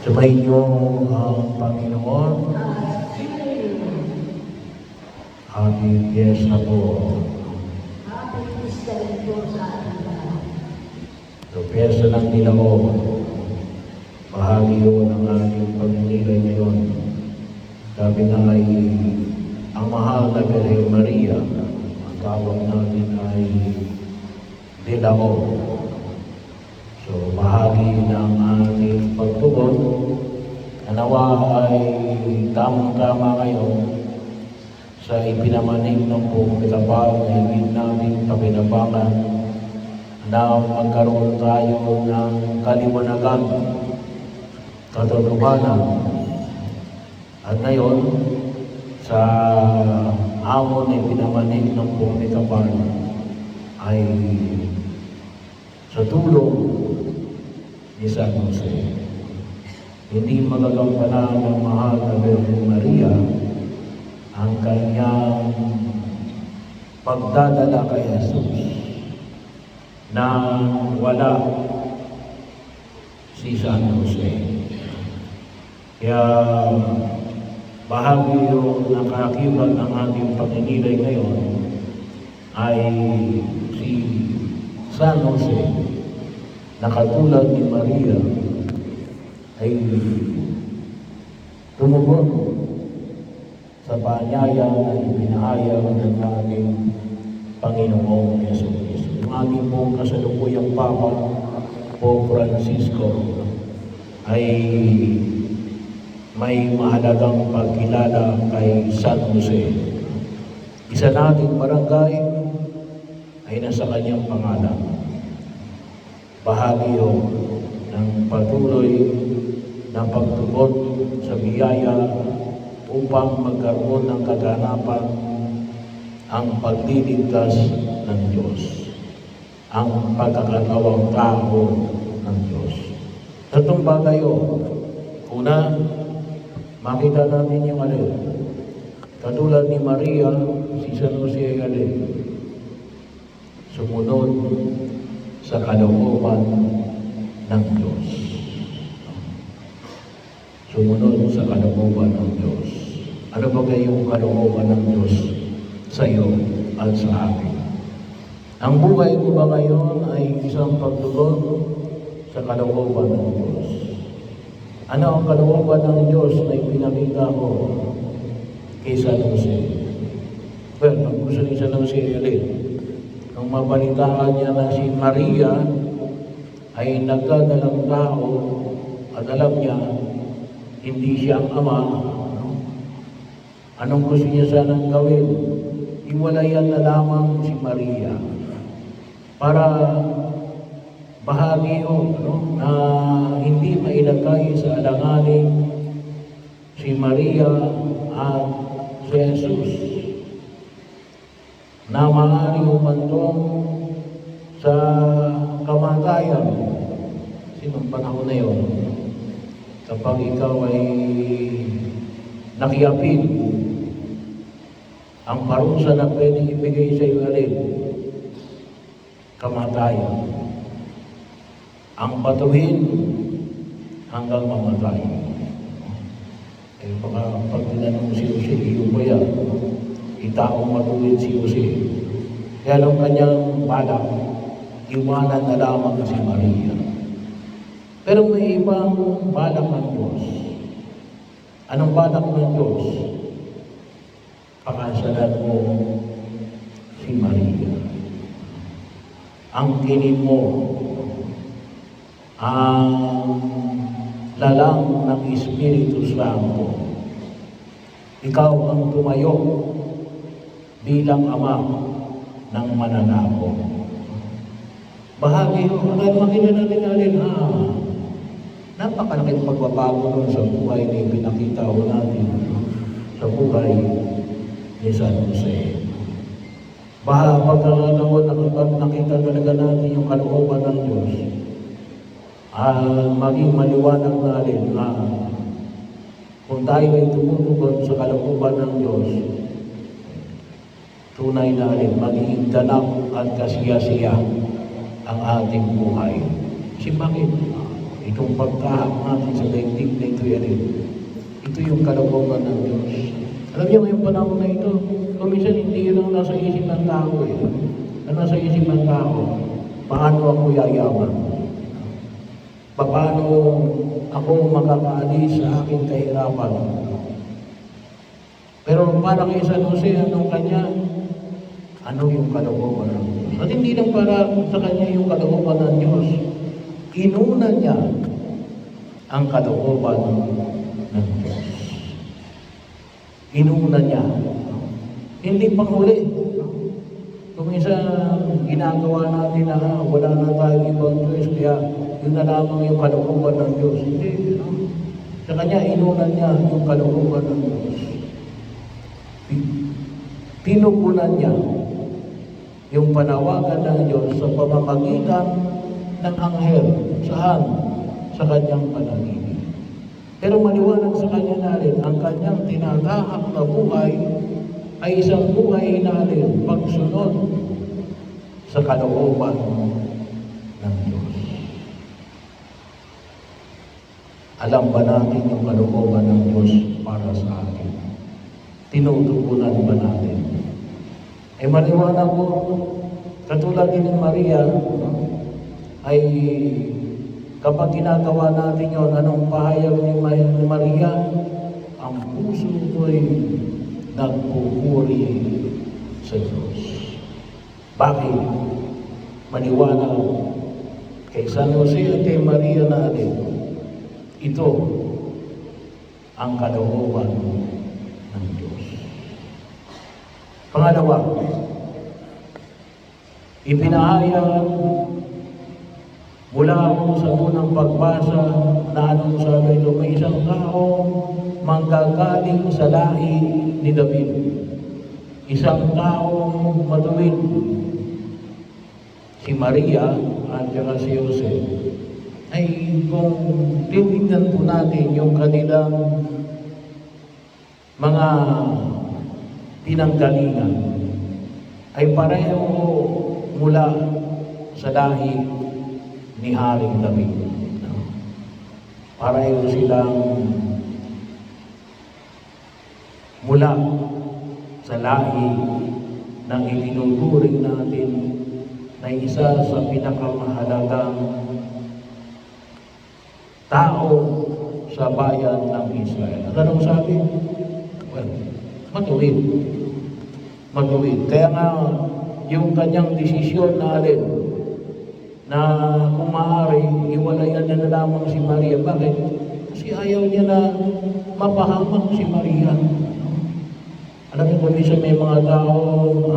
Sumayin niyo ang Panginoon. Happy Fiesta po. So, Fiesta ng Ginoo. Bahagi yun ng ating pagninilay ngayon. Sabi nga ay ang mahal na Birhen Maria, ang tawag natin ay Dinamo. So, bahagi ng ating pagtugon na nawa ay tamang-tama ngayon sa ipinamanig ng buong Kapal na higit nating pakinabangan na magkaroon tayo ng kaliwanagan, katotohanan. At ngayon, sa hamon na ipinamanig ng buong Kapal ay sa tulong ni San Jose. Hindi magagampanan ng mahal na Birhen Maria ang kanyang pagdadala kay Jesus na wala si San Jose. Kaya bahagi yung nakakibat ng ating pagninilay ngayon ay si San Jose na katulad ni Maria ay tumugon sa paanyaya na ipinahayag ng ating Panginoong Jesucristo. Yung ating pong kasalukuyang Papa, Pope Francisco, ay may mahalagang pagkilala kay San Jose. Isa nating barangay ay nasa kanyang pangalan. Bahagi yun ng patuloy na pagtugon sa biyaya upang magkaroon ng kaganapan ang pagliligtas ng Diyos, ang pagkakatawang tao ng Diyos. Tatlong bagay yun. Una, makita natin yung alin. Katulad ni Maria, si San Jose ay alin. Sumunod sa kalooban ng Diyos. Sumunod sa kalooban ng Diyos. Ano ba yung kalooban ng Diyos sa iyo at sa akin? Ang buhay ko ba ngayon ay isang pagtugon sa kalooban ng Diyos? Ano ang kalooban ng Diyos na ipinakita ko kay San Jose? Well, ang gusto ni San Jose alin? Nung mabalitaan niya na si Maria ay nagdadalang tao at alam niya hindi siya ang ama, anong gusto niya sanang gawin? Iwalayan na lamang si Maria para bahagi yun, na hindi mailagay sa alanganin si Maria at si Jesus, na maaari umantong sa kamatayan. Sinong panahon na yun? Kapag ikaw ay nakiapin, ang parusa na pwedeng ibigay sa iyo alin? Kamatayan. Ang batuhin hanggang mamatay. Eh baka pag tinanong si Jose, iyo ba yan? Itaong matuwid si Jose. Kaya ang kanyang balak, iwanan na lamang si Maria. Pero may ibang balak ng Diyos. Anong balak ng Diyos? Pakasalan mo si Maria. Ang kinin mo ang lalang ng Espiritu Santo. Ikaw ang tumayo bilang ama ng mananako. Bahagi yun. Makita natin alin, napakalaking pagbabago nun sa buhay na ipinakita ko natin sa buhay ni San Jose. Pagkakataon na nakita talaga natin yung kalooban ng Diyos, maging maliwanag natin kung tayo ay tumutugon sa kalooban ng Diyos, tunay na rin magiging ganap at kasiya-siya ang ating buhay. Kasi bakit? Itong pagkahak natin sa daigdig na ito yan eh. Ito yung kalooban ng Diyos. Alam niyo ngayong panahon na ito, kuminsan hindi yun ang nasa isip ng tao eh. Ang nasa isip ng tao, paano ako yayaman? Paano ako makakaalis sa aking kahirapan? Pero para kay San Jose, anong kanya? Ano yung kalooban ng Diyos? At hindi lang para sa kanya yung kalooban ng Diyos. Inuna niya ang kalooban ng Diyos. Inuna niya. Hindi panghuli. Kung isa ginagawa natin na wala na tayong ibang choice, kaya yun na lamang yung kalooban ng Diyos. Hindi. Sa kanya, inuna niya yung kalooban ng Diyos. Tinugunan niya yung panawagan ng Diyos sa pamamagitan ng anghel. Saan? Sa kanyang panaginip. Pero maliwanag sa kanya na rin, ang kanyang tinatahak na buhay ay isang buhay na rin pagsunod sa kalooban ng Diyos. Alam ba natin yung kalooban ng Diyos para sa atin? Tinutugunan ba natin? Maliwanag ko, katulad din ng Maria, ay kapag ginagawa natin yun, anong pahayag ni Maria? Ang puso ko'y nagpupuri sa Diyos. Bakit? Maliwanag kay San Jose at kay Maria natin, ito ang kalooban ng Diyos. Pangalawa, ipinahayag mula sa unang pagbasa na anong sabi ito, may isang tao manggagaling sa lahi ni David. Isang taong matuwid, si Maria at saka si Jose. Ay kung titignan po natin yung kanilang mga pinanggalingan, ay pareho mula sa lahi ni Haring David. Pareho silang mula sa lahi ng itinuturing natin na isa sa pinakamahalagang tao sa bayan ng Israel. At anong sabi? Well, matuwid. Matuwid. Kaya nga, yung kanyang desisyon na alin, na kung maaari, iwalayan niya na lamang si Maria. Bakit? Kasi ayaw niya na mapahamak si Maria. Alam niyo, kung minsan may mga tao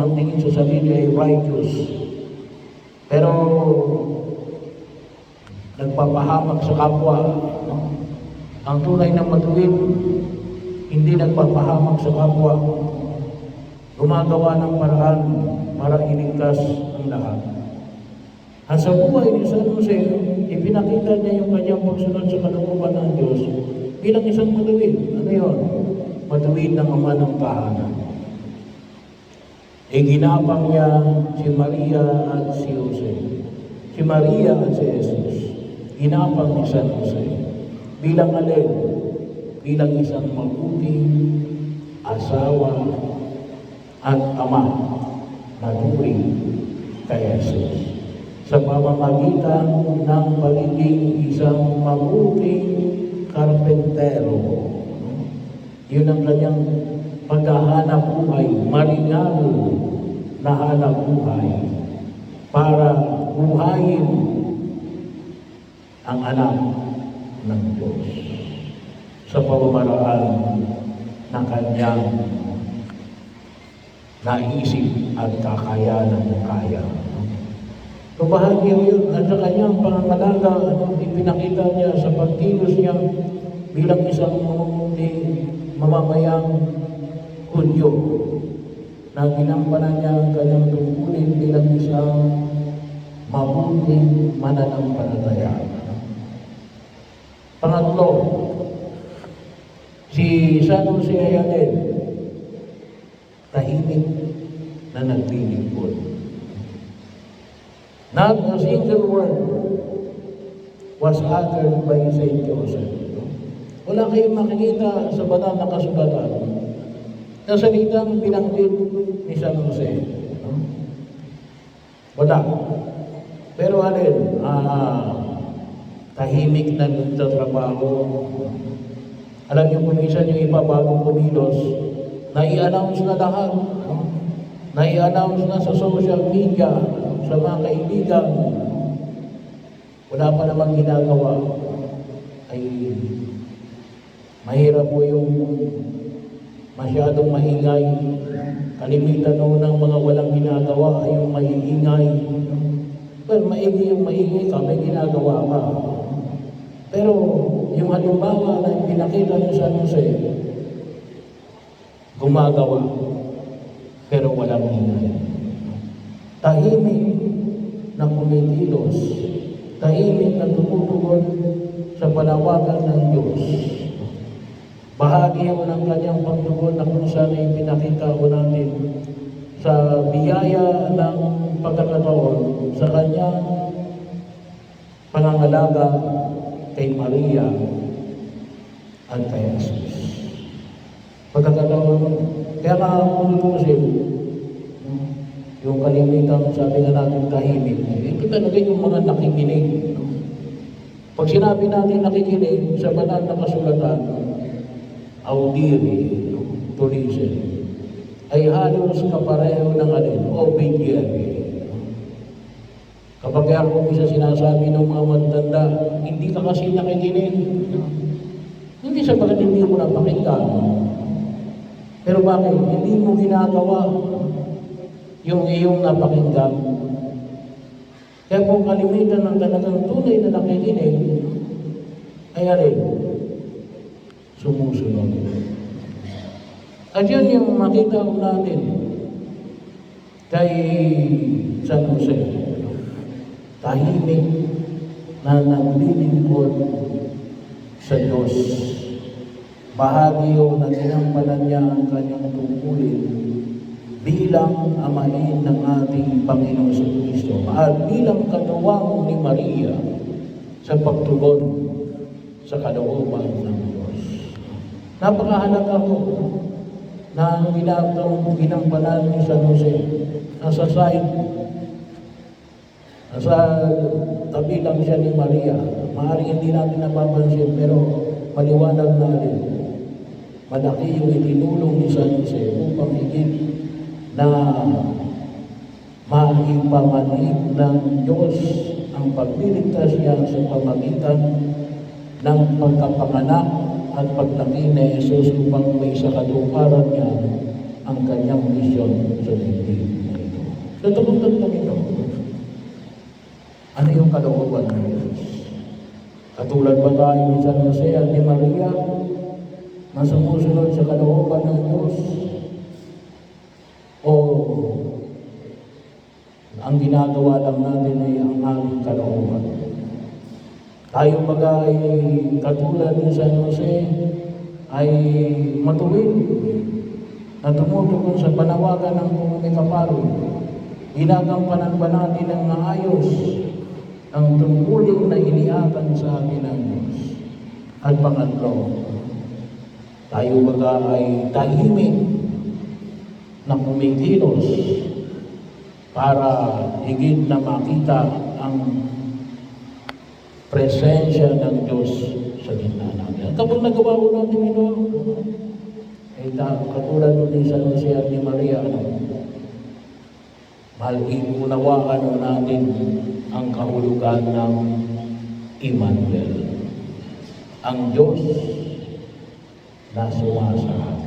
ang tingin sa sarili ay righteous. Pero nagpapahamak sa kapwa. Ang tunay na matuwid, hindi nagpapahamak sa kapwa. Gumagawa ng paraan para iligtas ang lahat. At sa buhay ni San Jose, ipinakita niya yung kanyang pagsunod sa kalooban ng Diyos bilang isang matuwid. Ano yun? Matuwid ng ama ng tahanan. Ginapang niya si Maria at si Jose. Si Maria at si Jesus. Ginapang ni San Jose. Bilang alin? Bilang isang mabuting asawa at ama na turing kay Jesus. Sa pamamagitan ng pagiging isang mabuting karpentero. Yun ang kanyang paghahanap buhay, maringal na hanap buhay para buhayin ang anak ng Diyos sa pamamaraan ng kanyang naisip at kakayanan ng kaya. So bahagi yun at sa kanyang pangangalaga, ipinakita niya sa pagkilos niya bilang isang mamamayang Hudyo na ginampanan niya ang kanyang tungkulin bilang isang mabuting mananampalataya. Pangatlo, si San Jose Ayalin, tahimik na naglilingkod. Not a single word was uttered by Saint Joseph. Wala kayong makikita sa banal na kasulatan na salitang binanggit ni San Jose. No? Wala. Pero alin, tahimik na sa trabaho. Alam niyo kung minsan yung iba bagong kumilos, nai-announce na lahat. No? Nai-announce na sa social media, sa mga kaibigan. Wala pa namang ginagawa. Ay mahirap po yung masyadong maingay. Kalimitan noon ng mga walang ginagawa ay yung maiingay. Well, maingay yung maingay ka, may ginagawa ka. Pero yung halimbawa na pinakita ni San Jose, gumagawa, pero walang ingay. Tahimik na kumikilos, tahimik na tumutugon sa panawagan ng Diyos. Bahagi mo ng kanyang pagtugon na kung saan ay pinakita ko natin sa biyaya ng pagkakataon sa kanyang pangangalaga kay Maria at kay Jesus. Pagkakataon, kaya kung lutusin, yung kalimitan, sabi nga natin tahimik, ito talaga yung mga nakikinig. Pag sinabi natin nakikinig sa banal na kasulatan, audiri, to listen, ay halos kapareho ng alin, obedient. Kapag ako isa sinasabi ng mga matanda, hindi ka kasi nakikinig. Hindi sa bakit hindi mo napakinggan. Pero bakit? Hindi mo ginagawa yung iyong napakinggan. Kaya kung kalimitan ng talagang tunay na nakikinig, ay alin, sumusunod. At yun yung makita ko natin kay San Jose. Tahimik na naglilingkod sa Diyos. Bahagi o na ginampanan niya ang kanyang tungkulin bilang amain ng ating Panginoon sa Kristo at bilang katuwang ni Maria sa pagtugon sa kalooban ng Diyos. Napakahalaga ko na ang ginampanan ni San Jose nasa side, nasa tabi lang siya ni Maria. Maaaring hindi natin napapansin pero maliwanag na rin. Malaki yung itinulong ni San Jose upang higit na maipamanhid ng Diyos ang pagliligtas niya sa pamagitan ng pagkapanganak at paglaki ni Jesus upang may sa katuparan niya ang kanyang misyon sa daigdig na ito. Sa tatlong ito, ano yung kalooban ng Diyos? Katulad ba tayo ni San Jose at ni Maria na sumusunod sa kalooban ng Diyos? O ang ginagawa lang natin ay ang ating kalooban? Tayo baga ay katulad ni San Jose ay matuwid na tumutugon sa panawagan ng pumikaparo. Ginagampanan ba natin ng maayos ang tungkulin na iniakan sa atin ng Diyos? At pangatlo, tayo baga ay tahimik na kumikilos para higit na makita ang presensya ng Diyos sa gitna natin. At kapag nagawa ko natin ito, ay katulad ni San Jose at ni Maria, unawaan natin ang kahulugan ng Emmanuel, ang Diyos na sumasama.